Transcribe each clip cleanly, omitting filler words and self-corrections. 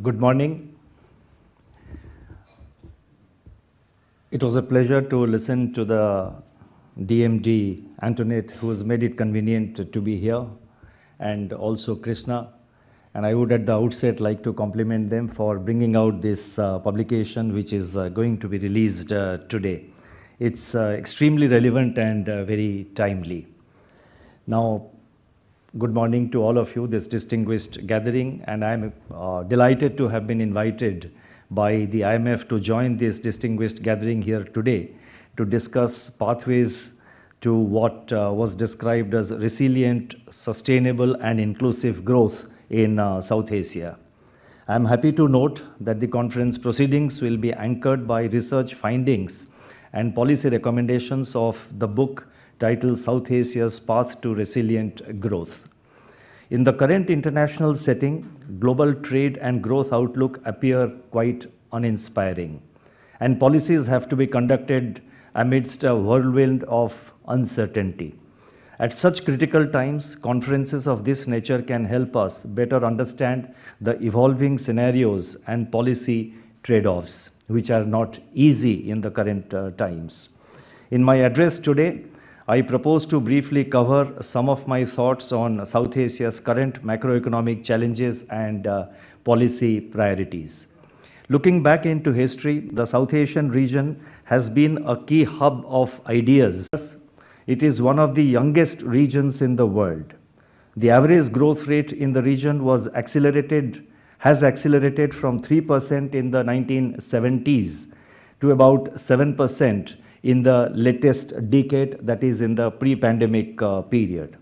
Good morning. It was a pleasure to listen to the DMD Antoinette, who has made it convenient to be here, and also Krishna. And I would at the outset like to compliment them for bringing out this publication, which is going to be released today. It's extremely relevant and very timely. Now, good morning to all of you, this distinguished gathering, and I'm delighted to have been invited by the IMF to join this distinguished gathering here today to discuss pathways to what was described as resilient, sustainable, and inclusive growth in South Asia. I'm happy to note that the conference proceedings will be anchored by research findings and policy recommendations of the book titled South Asia's Path to Resilient Growth. In the current international setting, global trade and growth outlook appear quite uninspiring, and policies have to be conducted amidst a whirlwind of uncertainty. At such critical times, conferences of this nature can help us better understand the evolving scenarios and policy trade-offs, which are not easy in the current times. In my address today, I propose to briefly cover some of my thoughts on South Asia's current macroeconomic challenges and policy priorities. Looking back into history, the South Asian region has been a key hub of ideas. It is one of the youngest regions in the world. The average growth rate in the region has accelerated from 3% in the 1970s to about 7% in the latest decade, that is in the pre-pandemic period.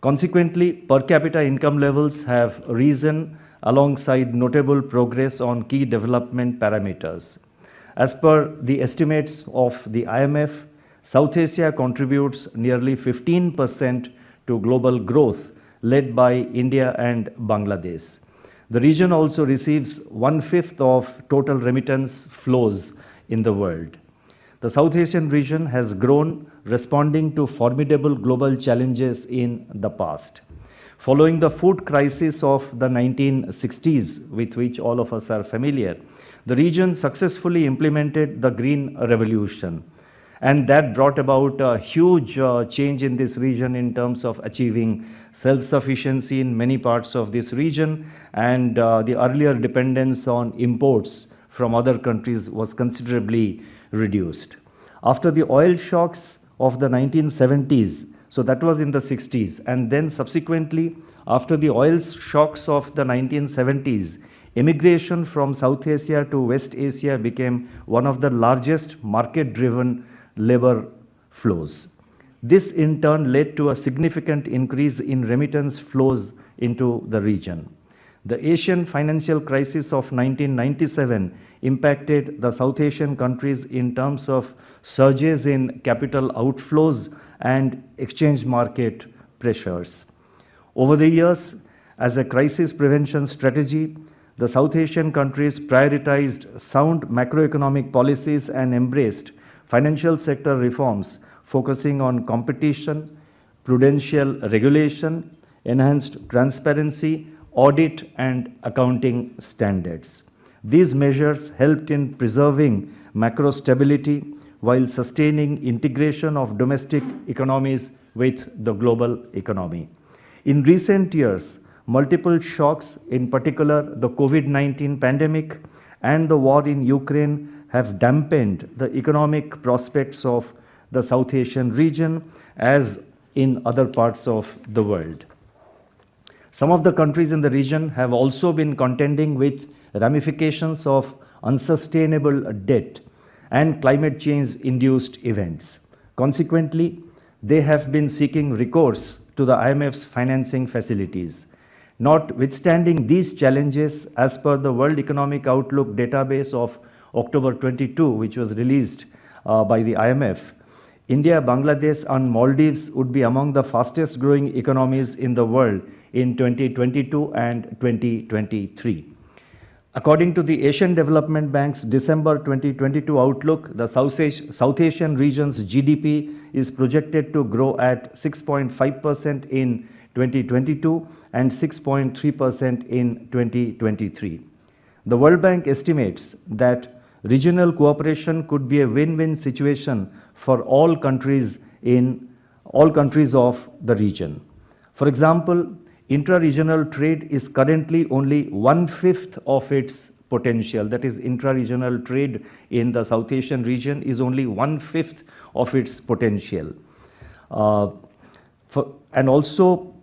Consequently, per capita income levels have risen alongside notable progress on key development parameters. As per the estimates of the IMF, South Asia contributes nearly 15% to global growth, led by India and Bangladesh. The region also receives 1/5 of total remittance flows in the world. The South Asian region has grown, responding to formidable global challenges in the past. Following the food crisis of the 1960s, with which all of us are familiar, the region successfully implemented the Green Revolution. And that brought about a huge change in this region in terms of achieving self-sufficiency in many parts of this region, and the earlier dependence on imports from other countries was considerably reduced. After the oil shocks of the 1970s, so that was in the 60s, and then subsequently after the oil shocks of the 1970s, immigration from South Asia to West Asia became one of the largest market-driven labor flows. This in turn led to a significant increase in remittance flows into the region. The Asian financial crisis of 1997 impacted the South Asian countries in terms of surges in capital outflows and exchange market pressures. Over the years, as a crisis prevention strategy, the South Asian countries prioritized sound macroeconomic policies and embraced financial sector reforms, focusing on competition, prudential regulation, enhanced transparency, audit, and accounting standards. These measures helped in preserving macro stability while sustaining integration of domestic economies with the global economy. In recent years, multiple shocks, in particular the COVID-19 pandemic and the war in Ukraine, have dampened the economic prospects of the South Asian region as in other parts of the world. Some of the countries in the region have also been contending with ramifications of unsustainable debt and climate change-induced events. Consequently, they have been seeking recourse to the IMF's financing facilities. Notwithstanding these challenges, as per the World Economic Outlook database of October 22, which was released by the IMF, India, Bangladesh, and Maldives would be among the fastest growing economies in the world in 2022 and 2023. According to the Asian Development Bank's December 2022 outlook, the South Asian region's GDP is projected to grow at 6.5% in 2022 and 6.3% in 2023. The World Bank estimates that regional cooperation could be a win-win situation for all countries of the region. For example, intra-regional trade is currently only 1/5 of its potential. That is, intra-regional trade in the South Asian region is only 1/5 of its potential. And also,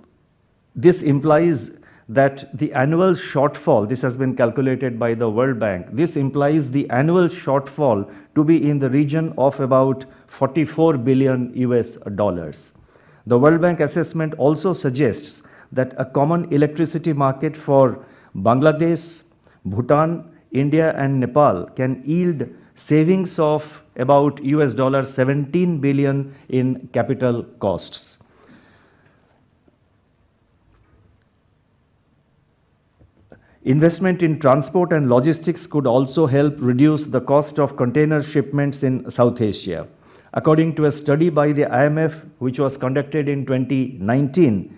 this implies that the annual shortfall, this has been calculated by the World Bank, this implies the annual shortfall to be in the region of about $44 billion US. The World Bank assessment also suggests that a common electricity market for Bangladesh, Bhutan, India and Nepal can yield savings of about US $17 billion in capital costs. Investment in transport and logistics could also help reduce the cost of container shipments in South Asia. According to a study by the IMF, which was conducted in 2019,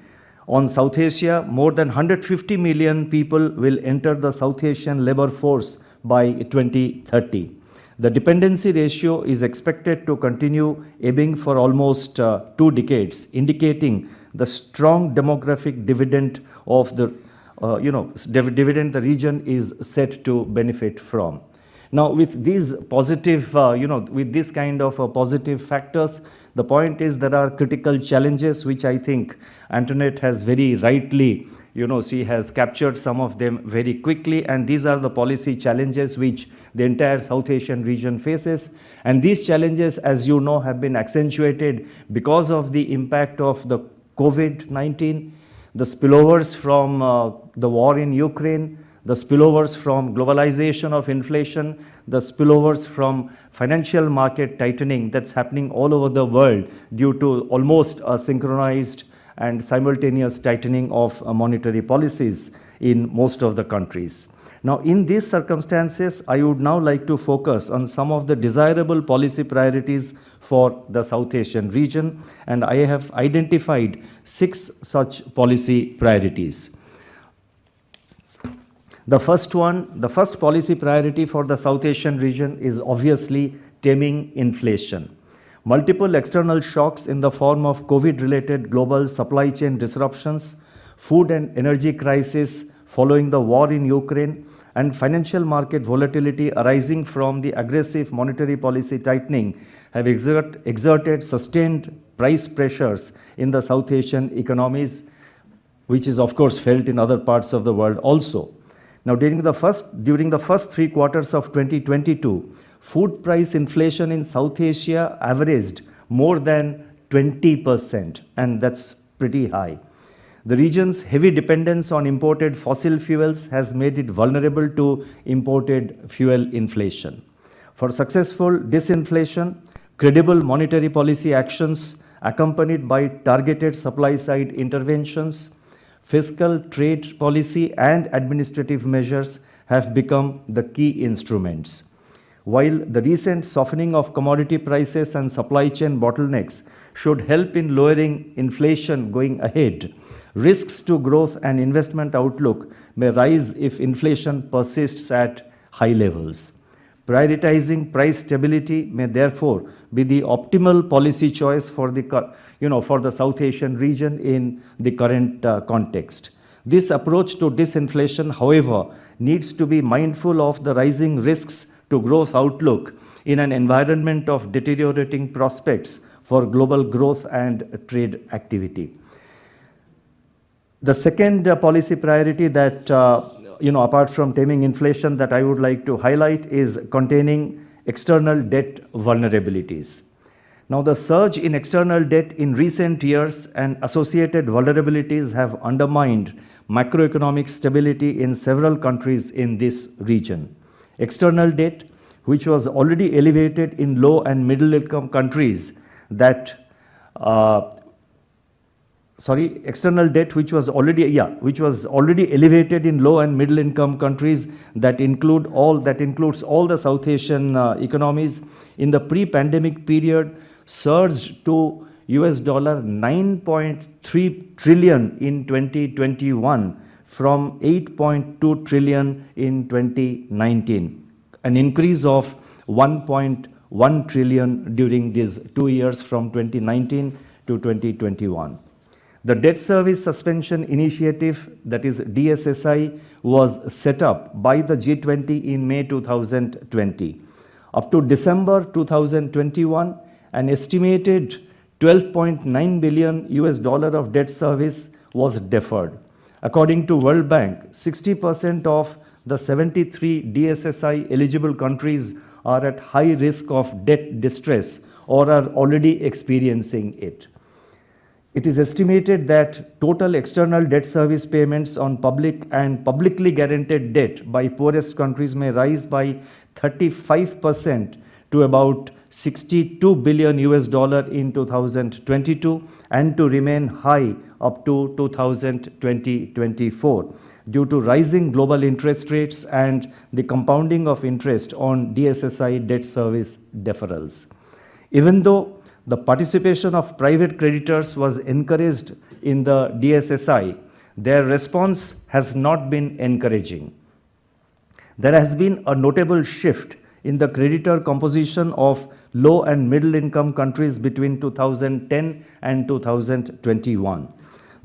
on South Asia, more than 150 million people will enter the South Asian labor force by 2030. The dependency ratio is expected to continue ebbing for almost 2 decades, indicating the strong demographic dividend of the dividend the region is set to benefit from. Now, with these positive, with this kind of positive factors, the point is there are critical challenges which I think Antoinette has very rightly, she has captured some of them very quickly, and these are the policy challenges which the entire South Asian region faces. And these challenges, as you know, have been accentuated because of the impact of the COVID-19, the spillovers from the war in Ukraine, the spillovers from globalization of inflation, the spillovers from financial market tightening that's happening all over the world due to almost a synchronized and simultaneous tightening of monetary policies in most of the countries. Now, in these circumstances, I would now like to focus on some of the desirable policy priorities for the South Asian region, and I have identified 6 such policy priorities. The first policy priority for the South Asian region is obviously taming inflation. Multiple external shocks in the form of COVID-related global supply chain disruptions, food and energy crisis following the war in Ukraine, and financial market volatility arising from the aggressive monetary policy tightening have exerted sustained price pressures in the South Asian economies, which is of course felt in other parts of the world also. Now, during the first 3 quarters of 2022, food price inflation in South Asia averaged more than 20%, and that's pretty high. The region's heavy dependence on imported fossil fuels has made it vulnerable to imported fuel inflation. For successful disinflation, credible monetary policy actions accompanied by targeted supply-side interventions, fiscal, trade policy, and administrative measures have become the key instruments. While the recent softening of commodity prices and supply chain bottlenecks should help in lowering inflation going ahead, risks to growth and investment outlook may rise if inflation persists at high levels. Prioritizing price stability may therefore be the optimal policy choice for the South Asian region in the current context. This approach to disinflation, however, needs to be mindful of the rising risks to growth outlook in an environment of deteriorating prospects for global growth and trade activity. The second policy priority that, apart from taming inflation, that I would like to highlight is containing external debt vulnerabilities. Now, the surge in external debt in recent years and associated vulnerabilities have undermined macroeconomic stability in several countries in this region. External debt, which was already elevated in low and middle income countries external debt which was already elevated in low and middle income countries that includes all the South Asian economies in the pre-pandemic period surged to US $9.3 trillion in 2021 from 8.2 trillion in 2019, an increase of 1.1 trillion during these 2 years from 2019 to 2021. The Debt Service Suspension Initiative, that is DSSI, was set up by the G20 in May 2020. Up to December 2021, an estimated $12.9 billion of debt service was deferred. According to World Bank, 60% of the 73 DSSI eligible countries are at high risk of debt distress or are already experiencing it. It is estimated that total external debt service payments on public and publicly guaranteed debt by poorest countries may rise by 35% to about $62 billion in 2022 and to remain high up to 2024 due to rising global interest rates and the compounding of interest on DSSI debt service deferrals. Even though the participation of private creditors was encouraged in the DSSI, their response has not been encouraging. There has been a notable shift in the creditor composition of low and middle income countries between 2010 and 2021.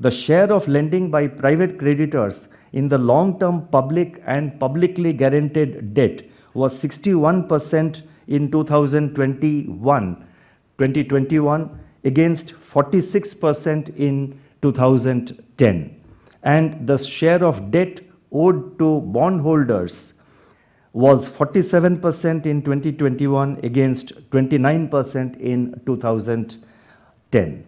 The share of lending by private creditors in the long-term public and publicly guaranteed debt was 61% in 2021 against 46% in 2010. And the share of debt owed to bondholders was 47% in 2021 against 29% in 2010.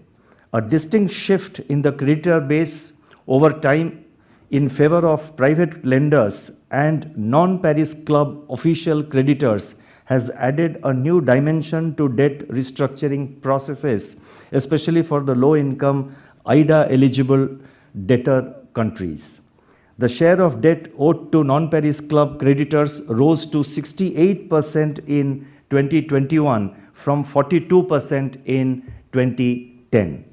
A distinct shift in the creditor base over time in favor of private lenders and non-Paris Club official creditors has added a new dimension to debt restructuring processes, especially for the low-income IDA-eligible debtor countries. The share of debt owed to non-Paris Club creditors rose to 68% in 2021 from 42% in 2010.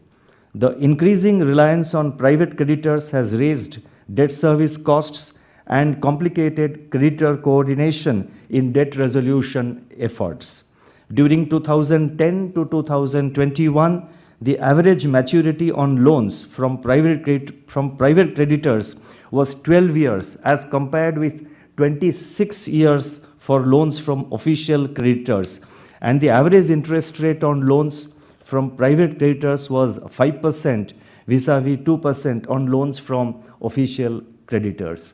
The increasing reliance on private creditors has raised debt service costs and complicated creditor coordination in debt resolution efforts. During 2010 to 2021, the average maturity on loans from private creditors was 12 years as compared with 26 years for loans from official creditors, and the average interest rate on loans from private creditors was 5% vis-a-vis 2% on loans from official creditors.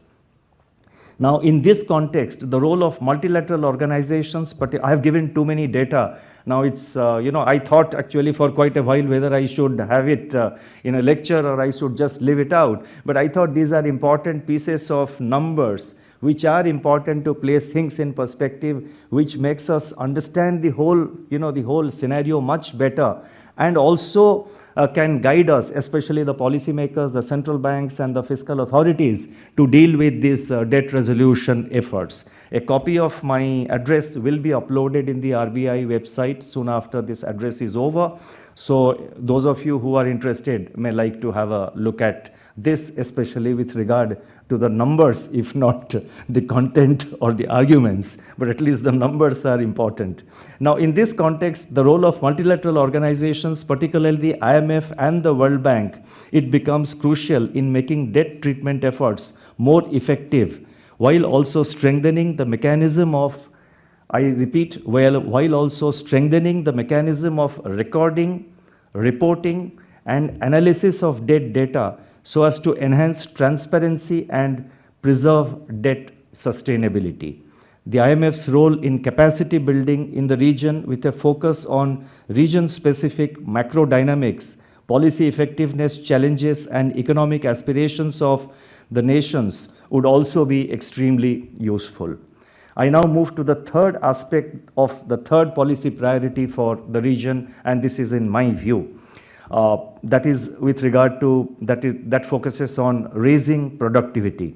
Now, in this context, the role of multilateral organizations, but I have given too many data. Now it's, I thought actually for quite a while whether I should have it in a lecture or I should just leave it out. But I thought these are important pieces of numbers which are important to place things in perspective, which makes us understand the whole, the whole scenario much better, and also can guide us, especially the policymakers, the central banks and the fiscal authorities, to deal with these debt resolution efforts. A copy of my address will be uploaded in the RBI website soon after this address is over. So those of you who are interested may like to have a look at this, especially with regard to the numbers, if not the content or the arguments, but at least the numbers are important. Now, in this context, the role of multilateral organizations, particularly the IMF and the World Bank, it becomes crucial in making debt treatment efforts more effective, while also strengthening the mechanism of, I repeat, while also strengthening the mechanism of recording, reporting, and analysis of debt data so as to enhance transparency and preserve debt sustainability. The IMF's role in capacity building in the region, with a focus on region-specific macro dynamics, policy effectiveness challenges, and economic aspirations of the nations, would also be extremely useful. I now move to the third aspect of the third policy priority for the region, and this is in my view. That is with regard to, that focuses on raising productivity.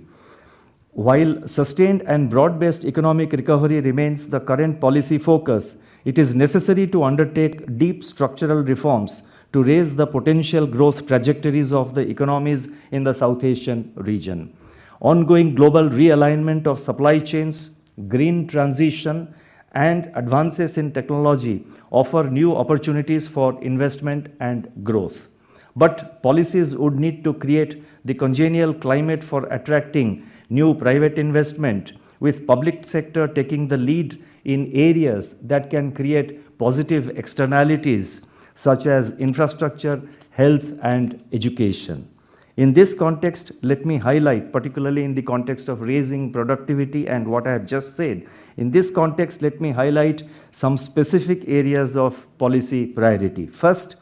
While sustained and broad-based economic recovery remains the current policy focus, it is necessary to undertake deep structural reforms to raise the potential growth trajectories of the economies in the South Asian region. Ongoing global realignment of supply chains, green transition, and advances in technology offer new opportunities for investment and growth. But policies would need to create the congenial climate for attracting new private investment, with public sector taking the lead in areas that can create positive externalities such as infrastructure, health, and education. In this context, let me highlight, particularly in the context of raising productivity and what I have just said, in this context, let me highlight some specific areas of policy priority. First,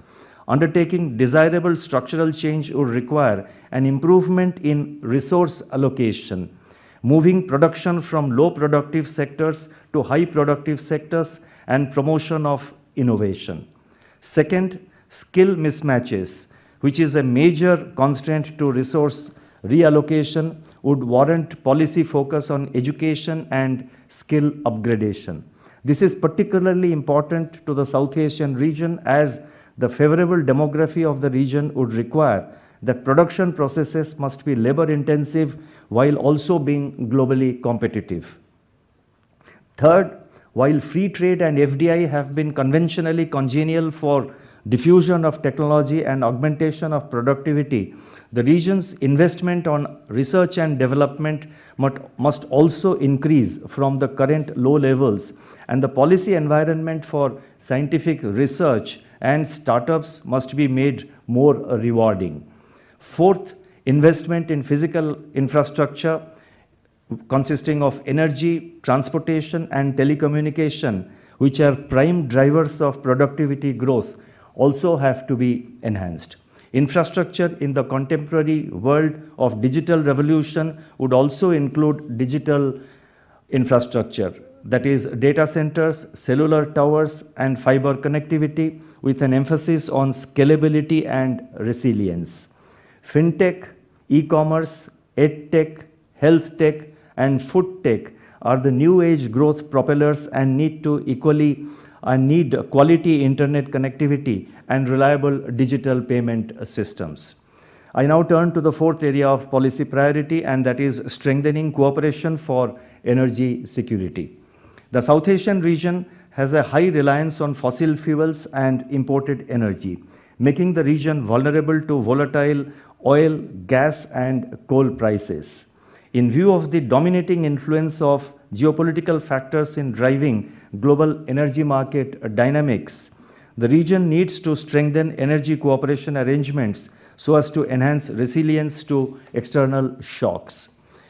undertaking desirable structural change would require an improvement in resource allocation, moving production from low productive sectors to high productive sectors, and promotion of innovation. Second, skill mismatches, which is a major constraint to resource reallocation, would warrant policy focus on education and skill upgradation. This is particularly important to the South Asian region, as the favorable demography of the region would require that production processes must be labor intensive while also being globally competitive. Third, while free trade and FDI have been conventionally congenial for diffusion of technology and augmentation of productivity, the region's investment on research and development must also increase from the current low levels, and the policy environment for scientific research and startups must be made more rewarding. Fourth, investment in physical infrastructure consisting of energy, transportation, and telecommunication, which are prime drivers of productivity growth, also have to be enhanced. Infrastructure in the contemporary world of digital revolution would also include digital infrastructure, that is data centers, cellular towers, and fiber connectivity, with an emphasis on scalability and resilience. Fintech, e-commerce, edtech, health tech, and food tech are the new age growth propellers and need quality internet connectivity and reliable digital payment systems. I now turn to the fourth area of policy priority, and that is strengthening cooperation for energy security. The South Asian region has a high reliance on fossil fuels and imported energy, making the region vulnerable to volatile oil, gas, and coal prices. In view of the dominating influence of geopolitical factors in driving global energy market dynamics, the region needs to strengthen energy cooperation arrangements so as to enhance resilience to external shocks.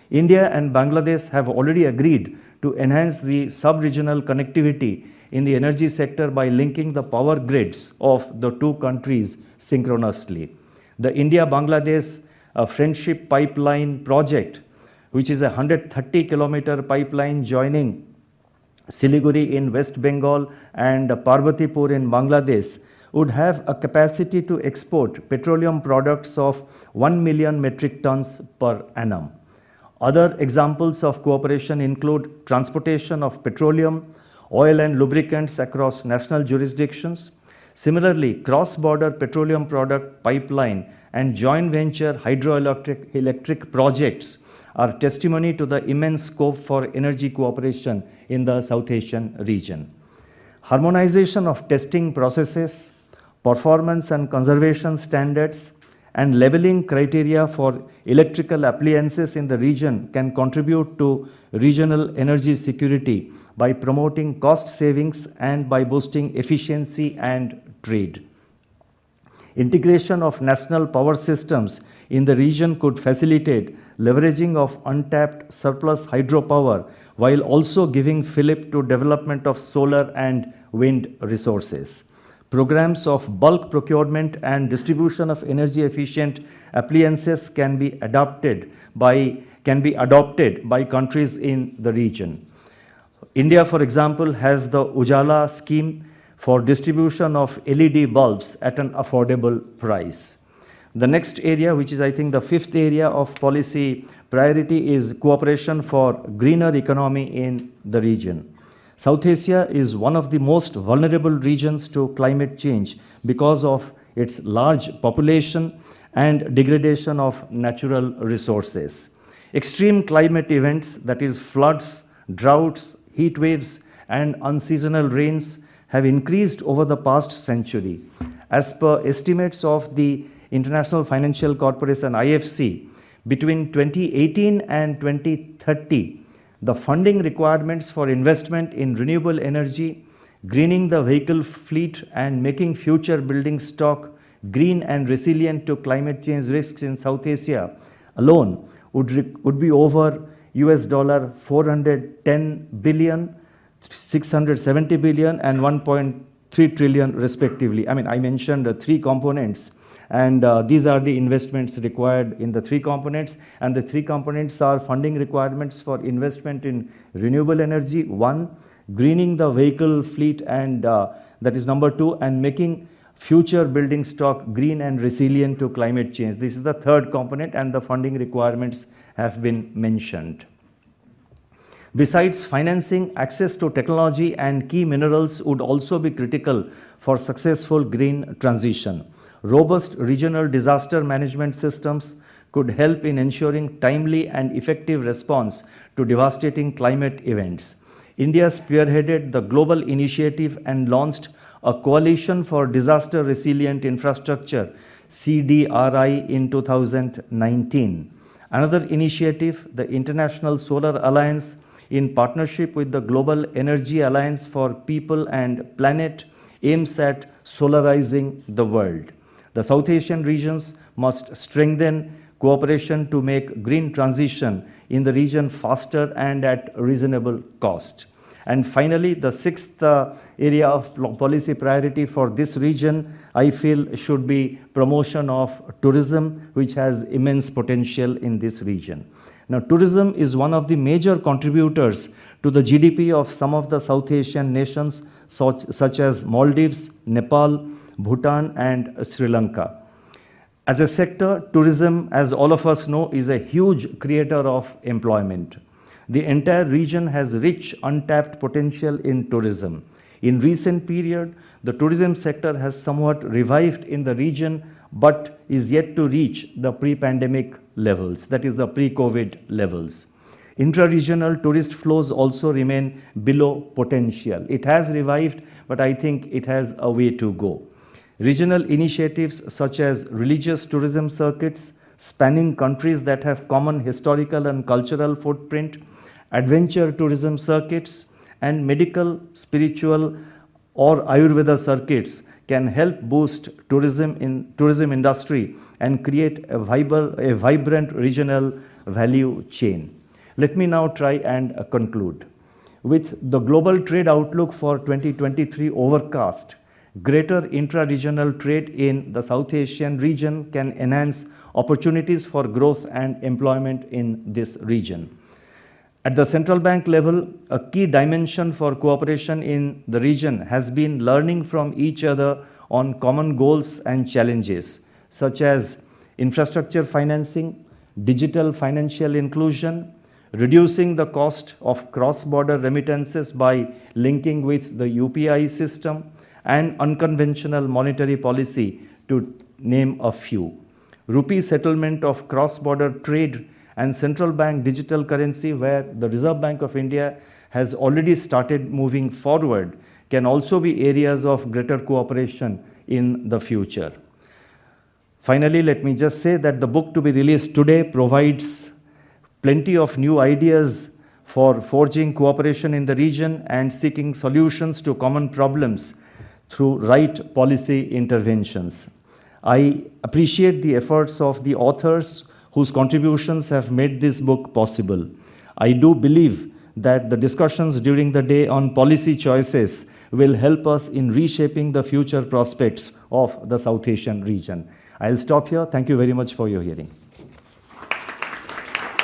India and Bangladesh have already agreed to enhance the sub-regional connectivity in the energy sector by linking the power grids of the two countries synchronously. The India-Bangladesh Friendship Pipeline project, which is a 130-kilometer pipeline joining Siliguri in West Bengal and Parbatipur in Bangladesh, would have a capacity to export petroleum products of 1 million metric tons per annum. Other examples of cooperation include transportation of petroleum, oil and lubricants across national jurisdictions. Similarly, cross-border petroleum product pipeline and joint venture hydroelectric projects are testimony to the immense scope for energy cooperation in the South Asian region. Harmonization of testing processes, performance and conservation standards, and labeling criteria for electrical appliances in the region can contribute to regional energy security by promoting cost savings and by boosting efficiency and trade. Integration of national power systems in the region could facilitate leveraging of untapped surplus hydropower while also giving fillip to development of solar and wind resources. Programs of bulk procurement and distribution of energy efficient appliances can be adopted by countries in the region. India, for example, has the Ujala scheme for distribution of LED bulbs at an affordable price. The next area, which is I think the fifth area of policy priority, is cooperation for greener economy in the region. South Asia is one of the most vulnerable regions to climate change because of its large population and degradation of natural resources. Extreme climate events, that is floods, droughts, heat waves, and unseasonal rains have increased over the past century. As per estimates of the International Financial Corporation IFC, between 2018 and 2030, the funding requirements for investment in renewable energy, greening the vehicle fleet, and making future building stock green and resilient to climate change risks in South Asia alone would be over US dollar 410 billion, 670 billion, and 1.3 trillion respectively. I mean, I mentioned the three components, and these are the investments required in the three components, and the three components are funding requirements for investment in renewable energy, one, greening the vehicle fleet, and that is number two, and making future building stock green and resilient to climate change. This is the third component, and the funding requirements have been mentioned. Besides financing, access to technology and key minerals would also be critical for successful green transition. Robust regional disaster management systems could help in ensuring timely and effective response to devastating climate events. India spearheaded the global initiative and launched a Coalition for Disaster Resilient Infrastructure, CDRI, in 2019. Another initiative, the International Solar Alliance, in partnership with the Global Energy Alliance for People and Planet, aims at solarizing the world. The South Asian regions must strengthen cooperation to make green transition in the region faster and at reasonable cost. And finally, the sixth area of policy priority for this region, I feel, should be promotion of tourism, which has immense potential in this region. Now, tourism is one of the major contributors to the GDP of some of the South Asian nations, such as Maldives, Nepal, Bhutan, and Sri Lanka. As a sector, tourism, as all of us know, is a huge creator of employment. The entire region has rich untapped potential in tourism. In recent period, the tourism sector has somewhat revived in the region, but is yet to reach the pre-pandemic levels, that is the pre-COVID levels. Intra-regional tourist flows also remain below potential. It has revived, but I think it has a way to go. Regional initiatives such as religious tourism circuits spanning countries that have common historical and cultural footprint, adventure tourism circuits, and medical, spiritual, or Ayurveda circuits can help boost tourism industry and create a vibrant regional value chain. Let me now try and conclude. With the global trade outlook for 2023 overcast, greater intra-regional trade in the South Asian region can enhance opportunities for growth and employment in this region. At the central bank level, a key dimension for cooperation in the region has been learning from each other on common goals and challenges, such as infrastructure financing, digital financial inclusion, reducing the cost of cross-border remittances by linking with the UPI system, and unconventional monetary policy, to name a few. Rupee settlement of cross-border trade and central bank digital currency, where the Reserve Bank of India has already started moving forward, can also be areas of greater cooperation in the future. Finally, let me just say that the book to be released today provides plenty of new ideas for forging cooperation in the region and seeking solutions to common problems through right policy interventions. I appreciate the efforts of the authors whose contributions have made this book possible. I do believe that the discussions during the day on policy choices will help us in reshaping the future prospects of the South Asian region. I'll stop here. Thank you very much for your hearing.